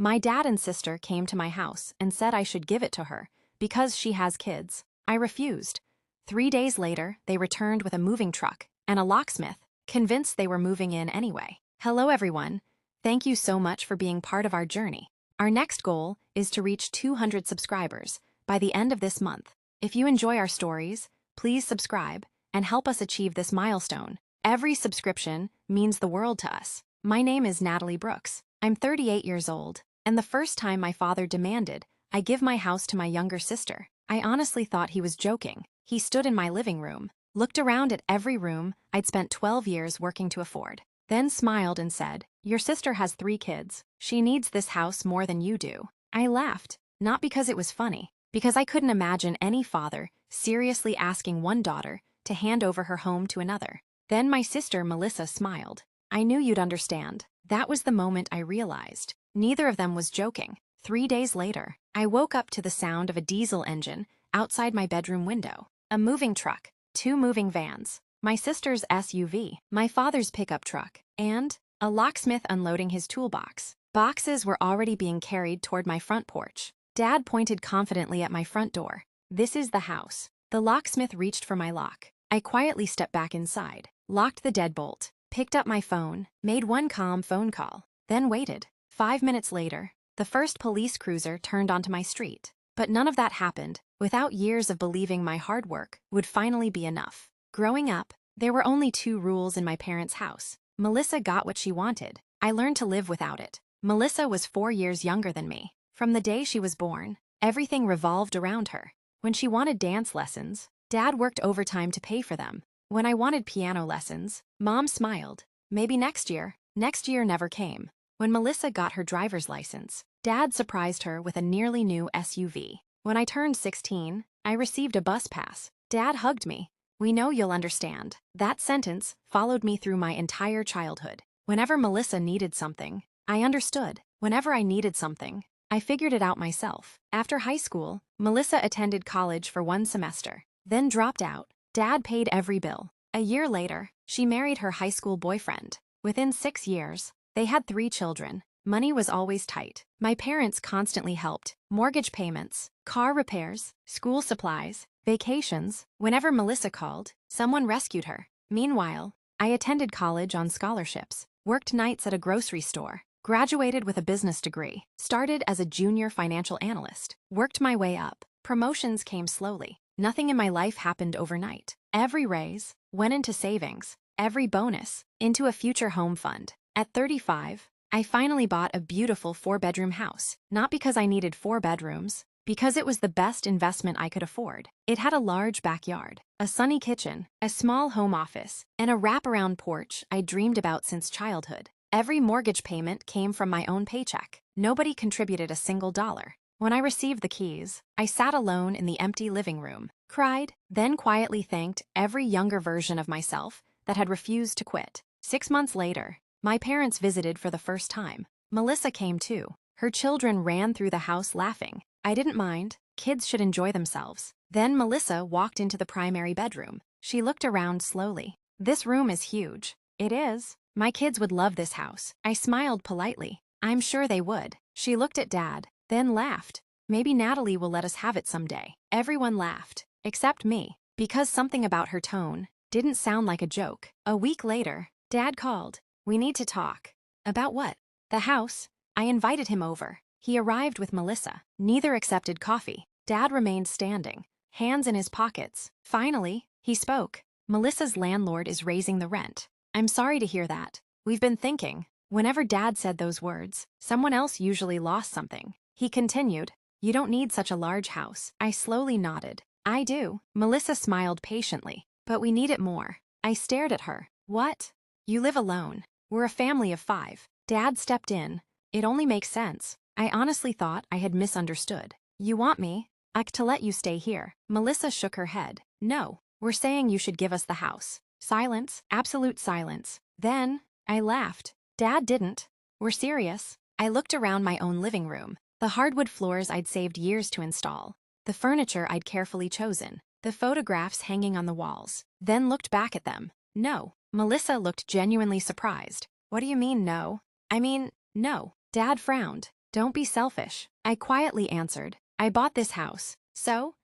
My dad and sister came to my house and said I should give it to her because she has kids. I refused. 3 days later, they returned with a moving truck and a locksmith, convinced they were moving in anyway. Hello everyone. Thank you so much for being part of our journey. Our next goal is to reach 200 subscribers by the end of this month. If you enjoy our stories, please subscribe and help us achieve this milestone. Every subscription means the world to us. My name is Natalie Brooks. I'm 38 years old, and the first time my father demanded I give my house to my younger sister, I honestly thought he was joking. He stood in my living room, looked around at every room I'd spent 12 years working to afford, then smiled and said, "Your sister has 3 kids. She needs this house more than you do." I laughed, not because it was funny, because I couldn't imagine any father seriously asking one daughter to hand over her home to another. Then my sister Melissa smiled. I knew you'd understand. That was the moment I realized. Neither of them was joking. 3 days later, I woke up to the sound of a diesel engine outside my bedroom window, a moving truck, 2 moving vans, my sister's SUV, my father's pickup truck, and a locksmith unloading his toolbox. Boxes were already being carried toward my front porch. Dad pointed confidently at my front door. "This is the house." The locksmith reached for my lock. I quietly stepped back inside, locked the deadbolt, picked up my phone, made one calm phone call, then waited. 5 minutes later, the first police cruiser turned onto my street. But none of that happened without years of believing my hard work would finally be enough. Growing up, there were only 2 rules in my parents' house. Melissa got what she wanted. I learned to live without it. Melissa was 4 years younger than me. From the day she was born, everything revolved around her. When she wanted dance lessons, Dad worked overtime to pay for them. When I wanted piano lessons, Mom smiled. Maybe next year. Next year never came. When Melissa got her driver's license, Dad surprised her with a nearly new SUV. When I turned 16, I received a bus pass. Dad hugged me. "We know you'll understand." That sentence followed me through my entire childhood. Whenever Melissa needed something, I understood. Whenever I needed something, I figured it out myself. After high school, Melissa attended college for 1 semester, then dropped out. Dad paid every bill. A year later, she married her high school boyfriend. Within 6 years, they had 3 children. Money was always tight. My parents constantly helped. Mortgage payments, car repairs, school supplies, vacations. Whenever Melissa called, someone rescued her. Meanwhile, I attended college on scholarships, worked nights at a grocery store, graduated with a business degree, started as a junior financial analyst, worked my way up. Promotions came slowly. Nothing in my life happened overnight. Every raise went into savings, every bonus into a future home fund. At 35, I finally bought a beautiful 4-bedroom house, not because I needed 4 bedrooms, because it was the best investment I could afford. It had a large backyard, a sunny kitchen, a small home office, and a wraparound porch I dreamed about since childhood. Every mortgage payment came from my own paycheck. Nobody contributed a single dollar. When I received the keys, I sat alone in the empty living room, cried, then quietly thanked every younger version of myself that had refused to quit. 6 months later, my parents visited for the first time. Melissa came too. Her children ran through the house laughing. I didn't mind. Kids should enjoy themselves. Then Melissa walked into the primary bedroom. She looked around slowly. "This room is huge." "It is. My kids would love this house." I smiled politely. "I'm sure they would." She looked at Dad, then laughed. "Maybe Natalie will let us have it someday." Everyone laughed, except me, because something about her tone didn't sound like a joke. A week later, Dad called. "We need to talk." "About what?" "The house." I invited him over. He arrived with Melissa. Neither accepted coffee. Dad remained standing, hands in his pockets. Finally, he spoke. "Melissa's landlord is raising the rent." "I'm sorry to hear that. We've been thinking." Whenever Dad said those words, someone else usually lost something. He continued, "You don't need such a large house." I slowly nodded. "I do." Melissa smiled patiently. "But we need it more." I stared at her. "What?" "You live alone. We're a family of 5. Dad stepped in. "It only makes sense." I honestly thought I had misunderstood. "You want me, to let you stay here?" Melissa shook her head. "No, we're saying you should give us the house." Silence, absolute silence. Then, I laughed. Dad didn't. "We're serious." I looked around my own living room. The hardwood floors I'd saved years to install. The furniture I'd carefully chosen. The photographs hanging on the walls. Then looked back at them. "No." Melissa looked genuinely surprised. "What do you mean, no?" "I mean, no." Dad frowned. Don't be selfish. I quietly answered. I bought this house. So,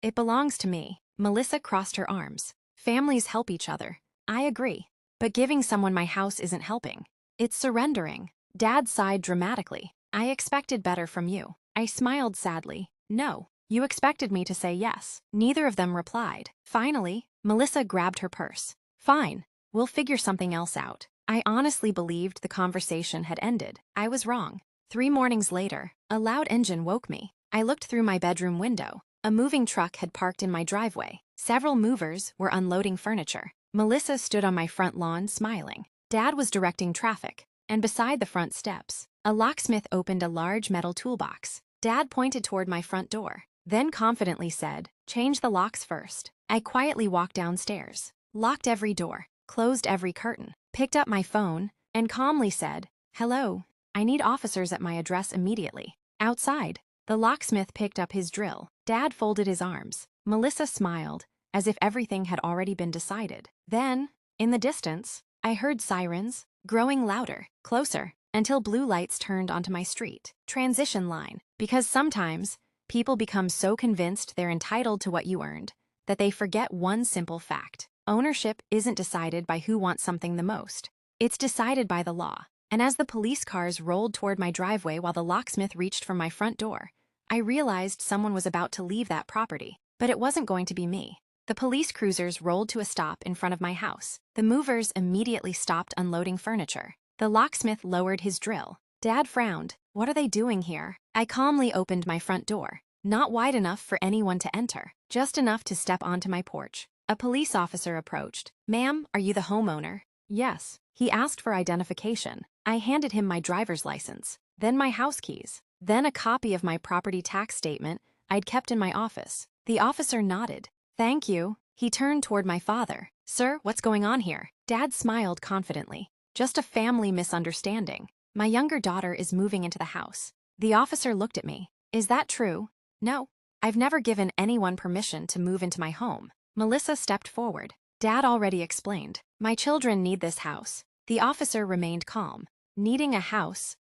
it belongs to me. Melissa crossed her arms. Families help each other. I agree. But giving someone my house isn't helping. It's surrendering. Dad sighed dramatically. I expected better from you. I smiled sadly. No. You expected me to say yes. Neither of them replied. Finally, Melissa grabbed her purse. Fine. We'll figure something else out. I honestly believed the conversation had ended. I was wrong. 3 mornings later, a loud engine woke me. I looked through my bedroom window. A moving truck had parked in my driveway. Several movers were unloading furniture. Melissa stood on my front lawn smiling. Dad was directing traffic. And beside the front steps, a locksmith opened a large metal toolbox. Dad pointed toward my front door, then confidently said, "Change the locks first." I quietly walked downstairs, locked every door, closed every curtain, picked up my phone, and calmly said, "Hello, I need officers at my address immediately." Outside, the locksmith picked up his drill. Dad folded his arms. Melissa smiled, as if everything had already been decided. Then, in the distance, I heard sirens, growing louder, closer, until blue lights turned onto my street. Transition line. Because sometimes, people become so convinced they're entitled to what you earned that they forget one simple fact. Ownership isn't decided by who wants something the most. It's decided by the law. And as the police cars rolled toward my driveway while the locksmith reached for my front door, I realized someone was about to leave that property. But it wasn't going to be me. The police cruisers rolled to a stop in front of my house. The movers immediately stopped unloading furniture. The locksmith lowered his drill. Dad frowned. What are they doing here? I calmly opened my front door. Not wide enough for anyone to enter, just enough to step onto my porch. A police officer approached. "Ma'am, are you the homeowner?" "Yes." He asked for identification. I handed him my driver's license, then my house keys, then a copy of my property tax statement I'd kept in my office. The officer nodded. "Thank you." He turned toward my father. "Sir, what's going on here?" Dad smiled confidently. "Just a family misunderstanding. My younger daughter is moving into the house." The officer looked at me. "Is that true?" "No. I've never given anyone permission to move into my home." Melissa stepped forward. Dad already explained. "My children need this house." The officer remained calm. "Needing a house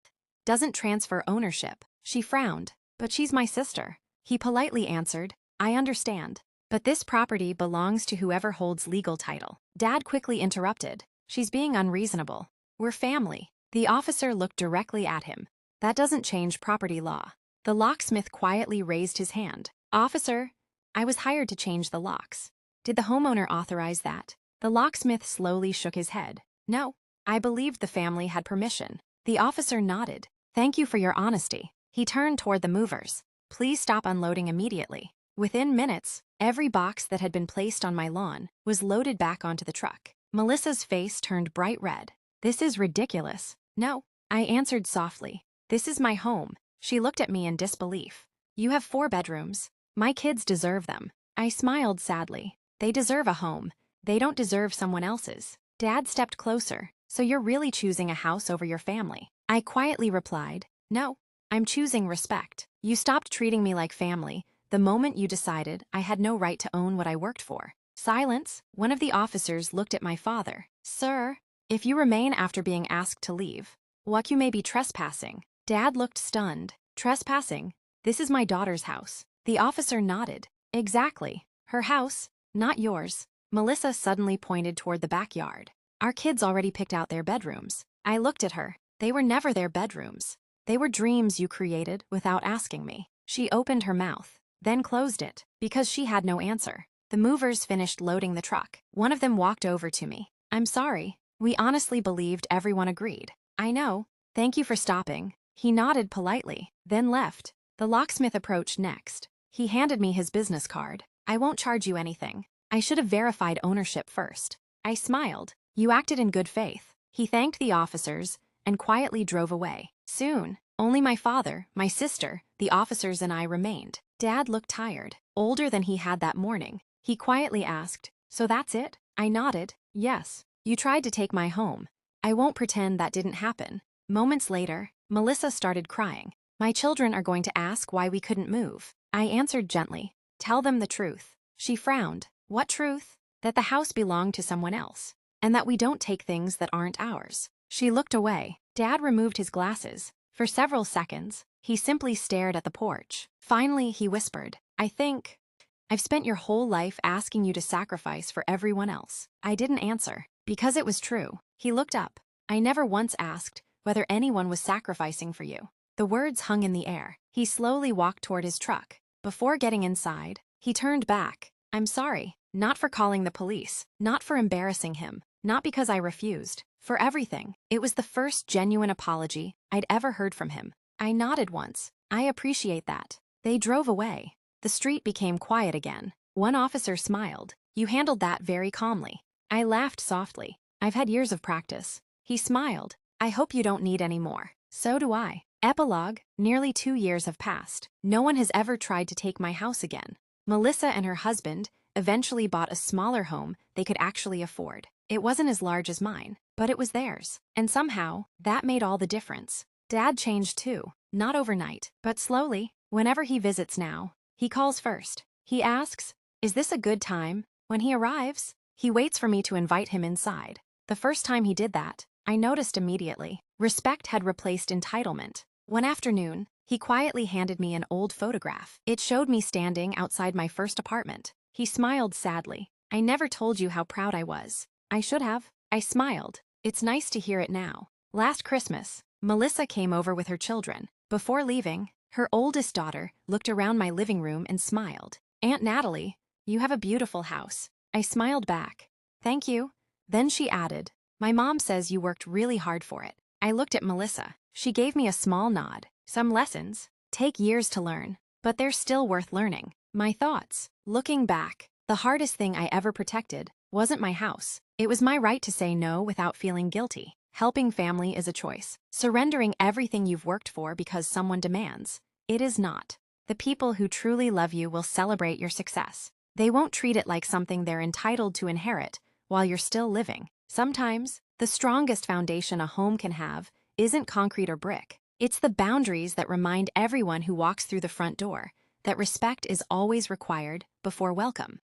doesn't transfer ownership." She frowned. "But she's my sister." He politely answered, "I understand. But this property belongs to whoever holds legal title." Dad quickly interrupted. "She's being unreasonable. We're family." The officer looked directly at him. "That doesn't change property law." The locksmith quietly raised his hand. "Officer, I was hired to change the locks. Did the homeowner authorize that?" The locksmith slowly shook his head. "No. I believed the family had permission." The officer nodded. "Thank you for your honesty." He turned toward the movers. "Please stop unloading immediately." Within minutes, every box that had been placed on my lawn was loaded back onto the truck. Melissa's face turned bright red. "This is ridiculous." "No," I answered softly. "This is my home." She looked at me in disbelief. "You have 4 bedrooms. My kids deserve them." I smiled sadly. "They deserve a home. They don't deserve someone else's." Dad stepped closer. "So you're really choosing a house over your family?" I quietly replied, "No, I'm choosing respect. You stopped treating me like family the moment you decided I had no right to own what I worked for." Silence. One of the officers looked at my father. "Sir, if you remain after being asked to leave, you may be trespassing." Dad looked stunned. "Trespassing? This is my daughter's house." The officer nodded. "Exactly. Her house, not yours." Melissa suddenly pointed toward the backyard. "Our kids already picked out their bedrooms." I looked at her. "They were never their bedrooms. They were dreams you created without asking me." She opened her mouth, then closed it, because she had no answer. The movers finished loading the truck. One of them walked over to me. "I'm sorry. We honestly believed everyone agreed." "I know. Thank you for stopping." He nodded politely, then left. The locksmith approached next. He handed me his business card. "I won't charge you anything. I should have verified ownership first." I smiled. "You acted in good faith." He thanked the officers and quietly drove away. Soon, only my father, my sister, the officers, and I remained. Dad looked tired, older than he had that morning. He quietly asked, "So that's it?" I nodded. "Yes. You tried to take my home. I won't pretend that didn't happen." Moments later, Melissa started crying. "My children are going to ask why we couldn't move." I answered gently, "Tell them the truth." She frowned. "What truth?" "That the house belonged to someone else, and that we don't take things that aren't ours." She looked away. Dad removed his glasses. For several seconds, he simply stared at the porch. Finally, he whispered, "I think I've spent your whole life asking you to sacrifice for everyone else." I didn't answer, because it was true. He looked up. "I never once asked whether anyone was sacrificing for you." The words hung in the air. He slowly walked toward his truck. Before getting inside, he turned back. "I'm sorry, not for calling the police, not for embarrassing him, not because I refused, for everything." It was the first genuine apology I'd ever heard from him. I nodded once. "I appreciate that." They drove away. The street became quiet again. One officer smiled. "You handled that very calmly." I laughed softly. "I've had years of practice." He smiled. "I hope you don't need any more." "So do I." Epilogue: nearly 2 years have passed. No one has ever tried to take my house again. Melissa and her husband eventually bought a smaller home they could actually afford. It wasn't as large as mine, but it was theirs. And somehow, that made all the difference. Dad changed too. Not overnight, but slowly. Whenever he visits now, he calls first. He asks, "Is this a good time?" When he arrives, he waits for me to invite him inside. The first time he did that, I noticed immediately. Respect had replaced entitlement. One afternoon, he quietly handed me an old photograph. It showed me standing outside my first apartment. He smiled sadly. "I never told you how proud I was." "I should have." I smiled. "It's nice to hear it now." Last Christmas, Melissa came over with her children. Before leaving, her oldest daughter looked around my living room and smiled. "Aunt Natalie, you have a beautiful house." I smiled back. "Thank you." Then she added, "My mom says you worked really hard for it." I looked at Melissa. She gave me a small nod. "Some lessons take years to learn, but they're still worth learning." My thoughts. Looking back, the hardest thing I ever protected wasn't my house. It was my right to say no without feeling guilty. Helping family is a choice. Surrendering everything you've worked for because someone demands, it is not. The people who truly love you will celebrate your success. They won't treat it like something they're entitled to inherit while you're still living. Sometimes, the strongest foundation a home can have isn't concrete or brick. It's the boundaries that remind everyone who walks through the front door that respect is always required before welcome.